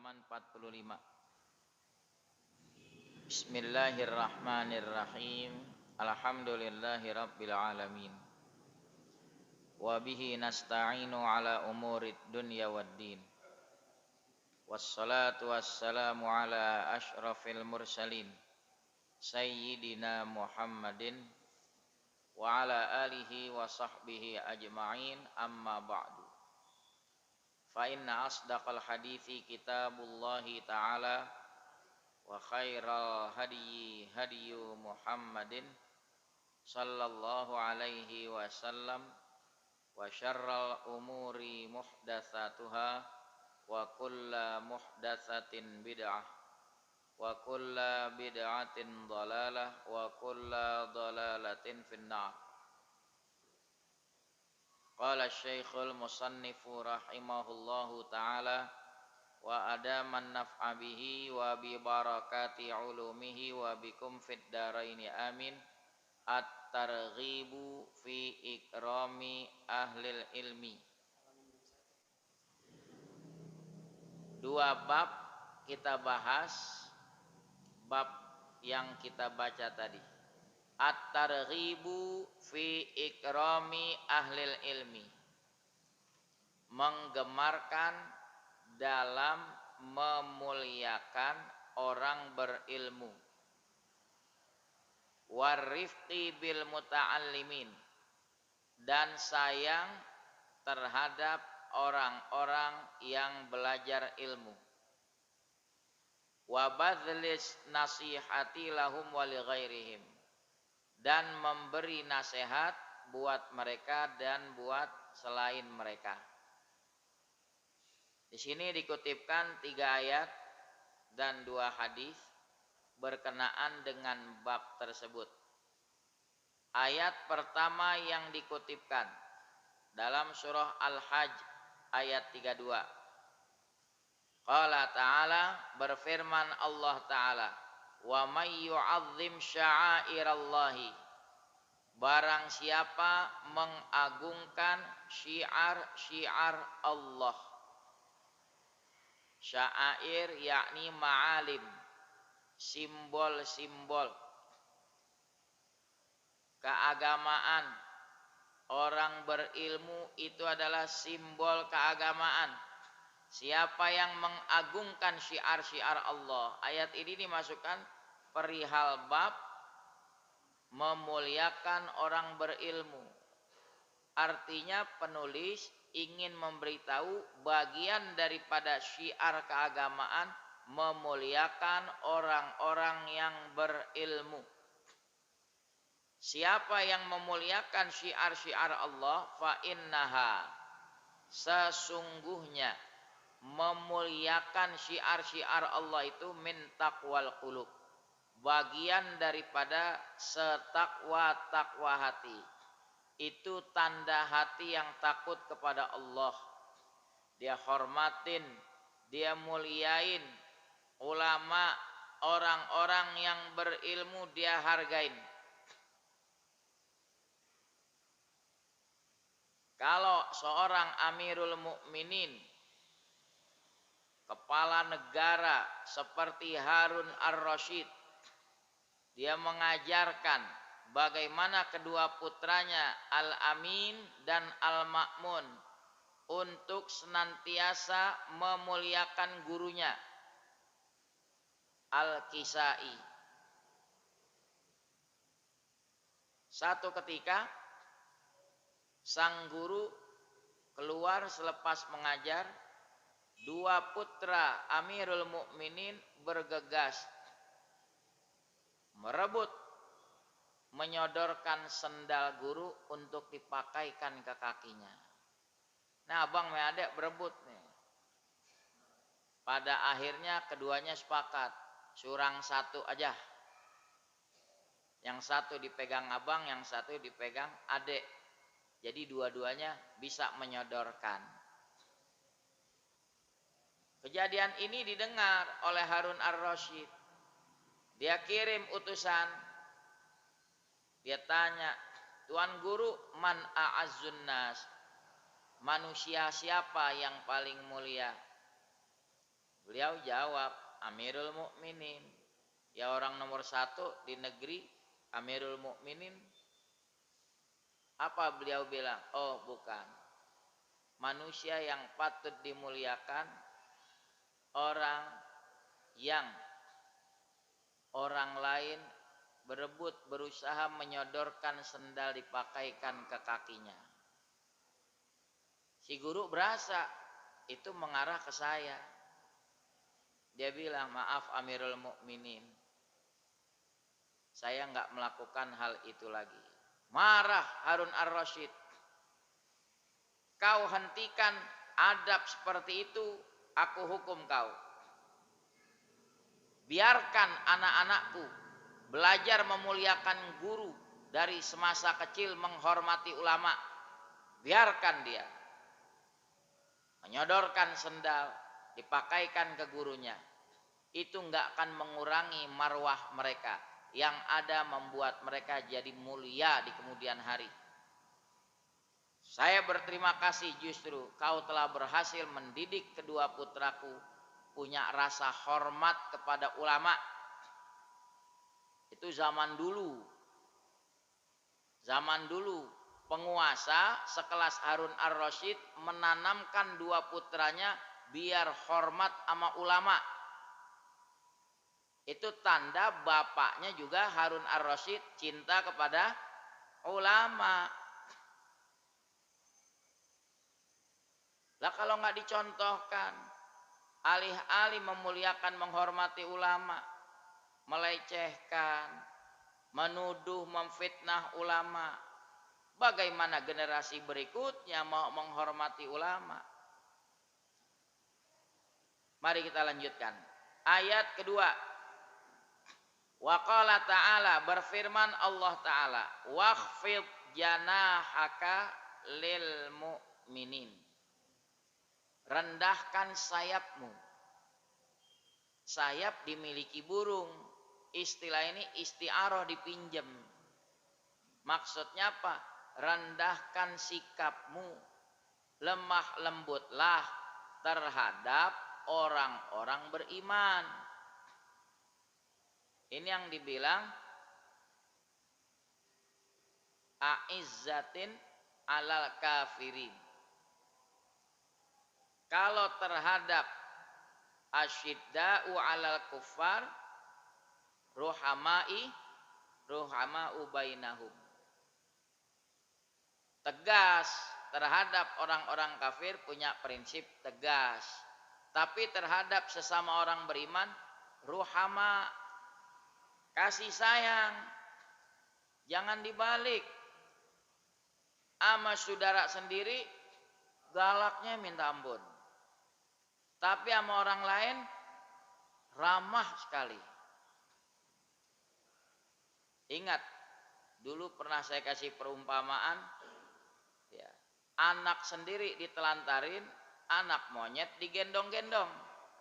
halaman 45. Bismillahirrahmanirrahim. Alhamdulillahirabbil alamin. Wa bihi nasta'inu ala umurid dunya waddin. Wassalatu wassalamu ala asyrafil mursalin sayyidina Muhammadin wa ala alihi wa sahbihi ajma'in, amma ba'du. Fa inna asdaqal hadithi kitabullahi ta'ala wa khairal hadyi hadyu Muhammadin sallallahu alaihi wasallam wa syarral umuri muhdatsatuha wa kulla muhdatsatin bid'ah wa kulla bid'atin dhalalah wa kulla dhalalatin finnar. Qala Syekhul Musannifu rahimahullahu ta'ala wa adaman naf'a bihi wa bi barakati ulumihi wa bikum fid daraini amin. At-targhibu fi ikrami ahlil ilmi. Dua bab kita bahas, bab yang kita baca tadi. At-targhibu fi ikrami ahlil ilmi, menggemarkan dalam memuliakan orang berilmu. Warifqi bil muta'allimin, dan sayang terhadap orang-orang yang belajar ilmu. Wa badlis nasihati lahum wa li ghairihim, dan memberi nasihat buat mereka dan buat selain mereka. Di sini dikutipkan 3 ayat dan 2 hadis berkenaan dengan bab tersebut. Ayat pertama yang dikutipkan dalam surah Al-Hajj ayat 32. Qala ta'ala, berfirman Allah Ta'ala, wa may yu'azzim sya'airallahi, barang siapa mengagungkan syiar-syiar Allah. Sya'air yakni ma'alim, simbol-simbol keagamaan. Orang berilmu itu adalah simbol keagamaan. Siapa yang mengagungkan syiar-syiar Allah. Ayat ini dimasukkan perihal bab memuliakan orang berilmu. Artinya penulis ingin memberitahu bagian daripada syiar keagamaan memuliakan orang-orang yang berilmu. Siapa yang memuliakan syiar-syiar Allah, fa innaha, sesungguhnya memuliakan syiar-syiar Allah itu min taqwal qulub, bagian daripada setakwa-takwa hati. Itu tanda hati yang takut kepada Allah. Dia hormatin, dia muliain ulama, orang-orang yang berilmu dia hargain. Kalau seorang Amirul Mukminin, kepala negara seperti Harun ar-Rasyid, dia mengajarkan bagaimana kedua putranya Al-Amin dan Al-Ma'mun untuk senantiasa memuliakan gurunya Al-Kisai. Satu ketika sang guru keluar selepas mengajar. 2 putra Amirul Mukminin bergegas merebut menyodorkan sendal guru untuk dipakaikan ke kakinya. Nah, abang me adek berebut nih. Pada akhirnya keduanya sepakat, surang satu aja. Yang satu dipegang abang, yang satu dipegang adek. Jadi dua-duanya bisa menyodorkan. Kejadian ini didengar oleh Harun ar-Rasyid. Dia kirim utusan. Dia tanya, Tuan Guru, man a'azzun nas? Manusia siapa yang paling mulia? Beliau jawab, Amirul Mukminin. Ya orang nomor satu di negeri, Amirul Mukminin. Apa beliau bilang? Oh bukan. Manusia yang patut dimuliakan, orang yang orang lain berebut berusaha menyodorkan sendal dipakaikan ke kakinya. Si guru berasa itu mengarah ke saya. Dia bilang, maaf Amirul Mukminin, saya nggak melakukan hal itu lagi. Marah Harun ar-Rasyid. Kau hentikan adab seperti itu, aku hukum kau. Biarkan anak-anakku belajar memuliakan guru dari semasa kecil, menghormati ulama. Biarkan dia menyodorkan sendal dipakaikan ke gurunya. Itu nggak akan mengurangi marwah mereka. Yang ada membuat mereka jadi mulia di kemudian hari. Saya berterima kasih justru kau telah berhasil mendidik kedua putraku punya rasa hormat kepada ulama. Itu zaman dulu. Zaman dulu penguasa sekelas Harun ar-Rasyid menanamkan dua putranya biar hormat sama ulama. Itu tanda bapaknya juga Harun ar-Rasyid cinta kepada ulama. Lah kalau nggak dicontohkan, alih-alih memuliakan menghormati ulama, melecehkan, menuduh, memfitnah ulama, bagaimana generasi berikutnya mau menghormati ulama? Mari kita lanjutkan. Ayat kedua. Wa qala ta'ala, berfirman Allah Ta'ala, wakhfid janahaka lil mu'minin. Rendahkan sayapmu. Sayap dimiliki burung. Istilah ini isti'arah, dipinjam. Maksudnya apa? Rendahkan sikapmu. Lemah lembutlah terhadap orang-orang beriman. Ini yang dibilang a'izzatin alal kafirin. Kalau terhadap asyidda'u alal kuffar, ruhama'u bainahum. Tegas terhadap orang-orang kafir, punya prinsip tegas. Tapi terhadap sesama orang beriman, ruhama, kasih sayang. Jangan dibalik. Sama saudara sendiri galaknya minta ampun. Tapi sama orang lain ramah sekali. Ingat, dulu pernah saya kasih perumpamaan, ya, anak sendiri ditelantarin, anak monyet digendong-gendong.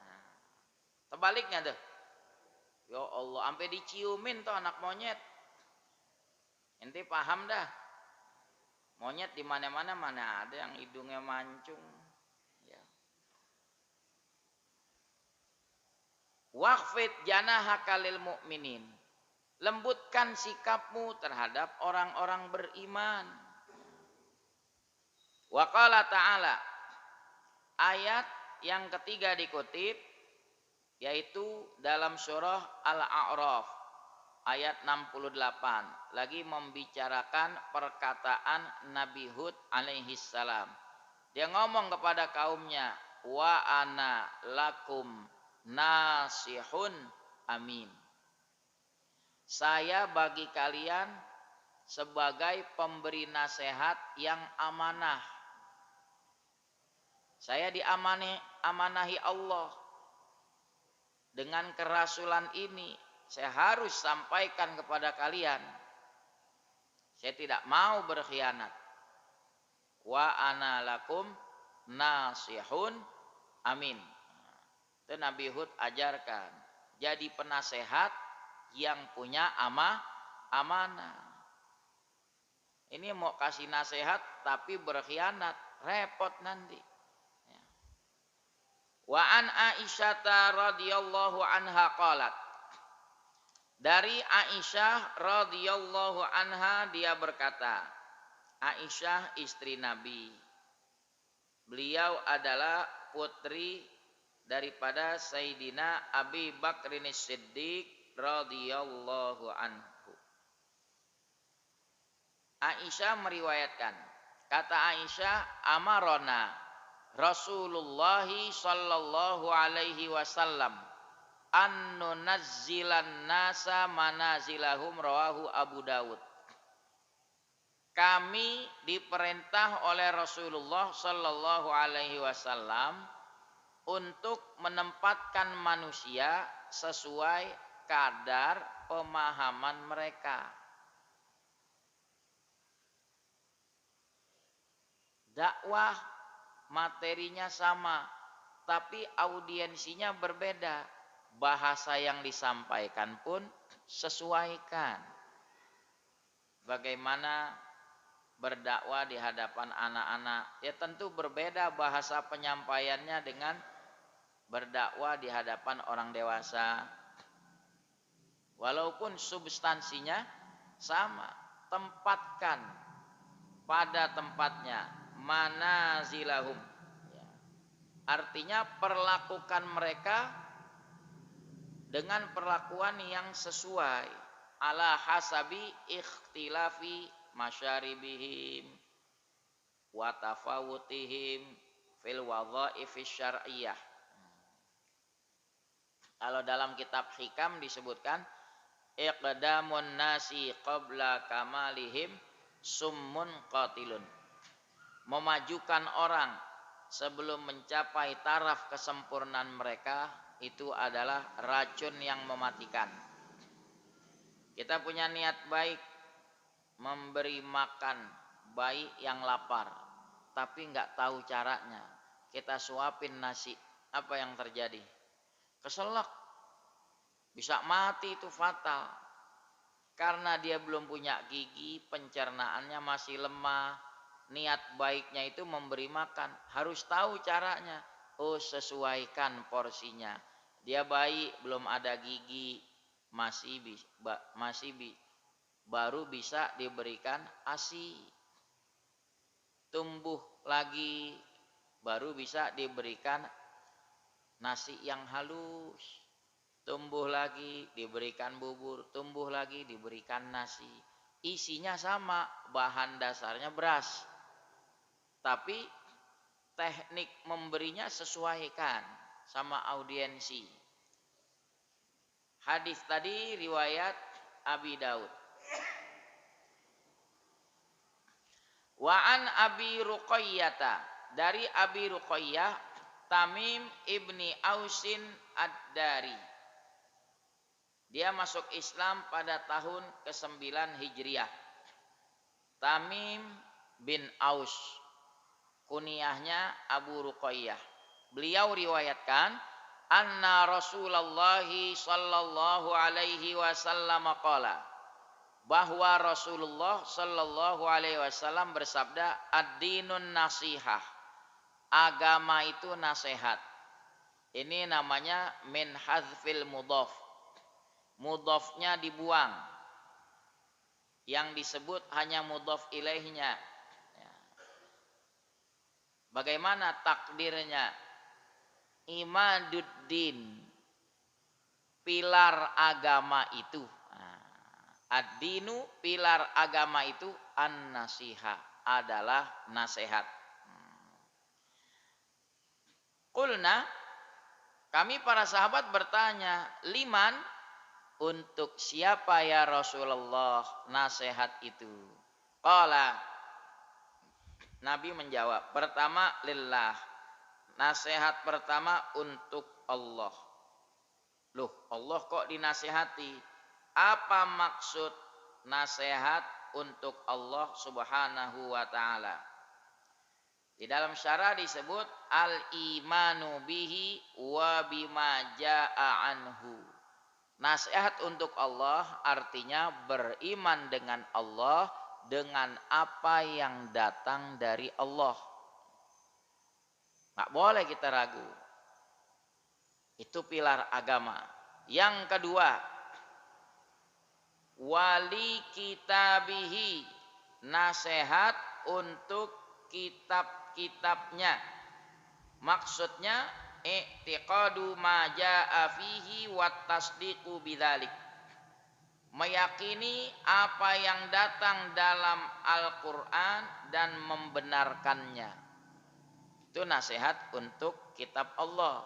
Nah, terbaliknya tuh. Ya Allah, sampai diciumin tuh anak monyet. Ente paham dah. Monyet di mana-mana mana ada yang hidungnya mancung. Ya. Wakhfid janahaka lil mu'minin. Lembutkan sikapmu terhadap orang-orang beriman. Wa qala ta'ala, ayat yang ketiga dikutip yaitu dalam surah Al-A'raf ayat 68, lagi membicarakan perkataan Nabi Hud alaihi salam. Dia ngomong kepada kaumnya, wa ana lakum nasihun amin. Saya bagi kalian sebagai pemberi nasihat yang amanah. Saya amanahi Allah. Dengan kerasulan ini saya harus sampaikan kepada kalian. Saya tidak mau berkhianat. Wa ana lakum nasihun amin. Itu Nabi Hud ajarkan. Jadi penasehat yang punya amanah. Ini mau kasih nasihat tapi berkhianat, repot nanti. Wa an Aisyah radhiyallahu anha qalat. Dari Aisyah radhiyallahu anha dia berkata, Aisyah istri Nabi. Beliau adalah putri daripada Sayyidina Abi Bakrin Siddiq radhiyallahu anhu. Aisyah meriwayatkan, kata Aisyah, amarona Rasulullah sallallahu alaihi wasallam an nunazzilan nasa manazilahum, rawahu Abu Dawud. Kami diperintah oleh Rasulullah sallallahu alaihi wasallam untuk menempatkan manusia sesuai kadar pemahaman mereka. Dakwah materinya sama, tapi audiensinya berbeda. Bahasa yang disampaikan pun sesuaikan. Bagaimana berdakwah di hadapan anak-anak? Ya tentu berbeda bahasa penyampaiannya dengan berdakwah di hadapan orang dewasa. Walaupun substansinya sama, tempatkan pada tempatnya, manazilahum. Artinya perlakukan mereka dengan perlakuan yang sesuai, ala hasabi ikhtilafi masyaribihim wa tafawutihim fil wadhaifis syar'iyyah. Kalau dalam kitab Hikam disebutkan iqdamun nasi qabla kamalihim summun qatilun. Memajukan orang sebelum mencapai taraf kesempurnaan mereka itu adalah racun yang mematikan. Kita punya niat baik memberi makan bayi yang lapar, tapi nggak tahu caranya. Kita suapin nasi, apa yang terjadi? Keselak, bisa mati, itu fatal. Karena dia belum punya gigi, pencernaannya masih lemah. Niat baiknya itu memberi makan, harus tahu caranya. Oh, sesuaikan porsinya. Dia bayi, belum ada gigi, baru bisa diberikan ASI. Tumbuh lagi, baru bisa diberikan nasi yang halus. Tumbuh lagi, diberikan bubur. Tumbuh lagi, diberikan nasi. Isinya sama, bahan dasarnya beras. Tapi teknik memberinya sesuaikan sama audiensi. Hadis tadi riwayat Abi Daud. Wa an Abi Ruqayyata, dari Abi Ruqayyah Tamim ibni Ausin ad-Dari. Dia masuk Islam pada tahun ke-9 Hijriah. Tamim bin Aus, kunyahnya Abu Ruqayyah. Beliau riwayatkan anna Rasulullah sallallahu alaihi wasallam qala, bahwa Rasulullah sallallahu alaihi wasallam bersabda, ad-dinun nasihah, agama itu nasihat. Ini namanya min hadzfil mudhaf. Mudhafnya dibuang, yang disebut hanya mudhaf ilaihnya. Bagaimana takdirnya? Imaduddin, pilar agama itu. Ad-dinu, pilar agama itu, an-nasiha, adalah nasihat. Qulna, kami para sahabat bertanya, liman, untuk siapa ya Rasulullah nasihat itu? Qala, Nabi menjawab, pertama lillah, nasihat pertama untuk Allah. Loh, Allah kok dinasihati? Apa maksud nasihat untuk Allah subhanahu wa ta'ala? Di dalam syarah disebut al-imanu bihi wa bima ja'a anhu. Nasihat untuk Allah artinya beriman dengan Allah, dengan apa yang datang dari Allah. Nggak boleh kita ragu. Itu pilar agama. Yang kedua, wali kitabihi, nasihat untuk kitab-kitabnya. Maksudnya i'tiqadu ma jaa fihi wa tasdiqu bidzalik. Meyakini apa yang datang dalam Al-Qur'an dan membenarkannya. Itu nasihat untuk kitab Allah.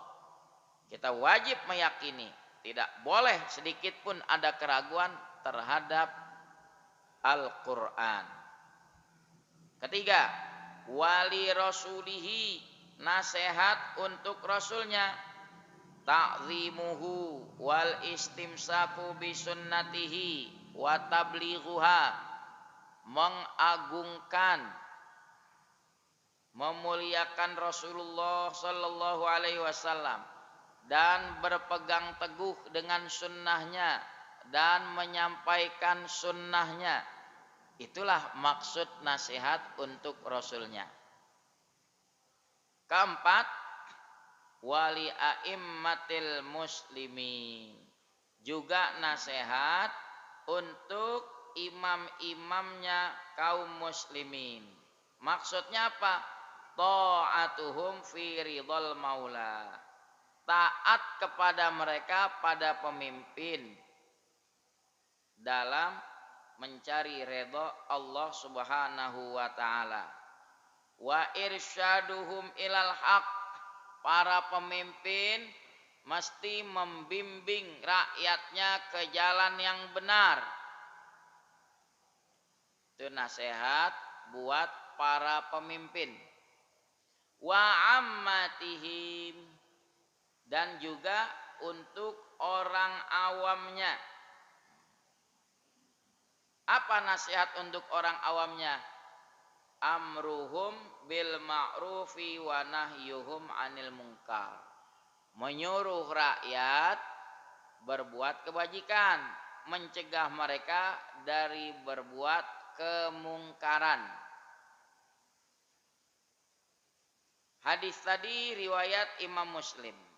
Kita wajib meyakini, tidak boleh sedikit pun ada keraguan terhadap Al-Qur'an. Ketiga, wali rasulihi, nasihat untuk rasulnya, ta'zimuhu wal istimsaku bisunnatihi wa tablighuha, mengagungkan, memuliakan Rasulullah sallallahu alaihi wasallam dan berpegang teguh dengan sunnahnya dan menyampaikan sunnahnya. Itulah maksud nasihat untuk rasulnya. Keempat, wali a'immatil muslimin, juga nasihat untuk imam-imamnya kaum muslimin. Maksudnya apa? Ta'atuhum fi ridhal maula, taat kepada mereka pada pemimpin dalam mencari redha Allah Subhanahu wa taala. Wa irsyaduhum ilal haq, para pemimpin mesti membimbing rakyatnya ke jalan yang benar. Itu nasihat buat para pemimpin. Wa ammatihim, dan juga untuk orang awamnya. Apa nasihat untuk orang awamnya? Amruhum bil ma'rufi wa nahyuhum 'anil munkar. Menyuruh rakyat berbuat kebajikan, mencegah mereka dari berbuat kemungkaran. Hadis tadi riwayat Imam Muslim.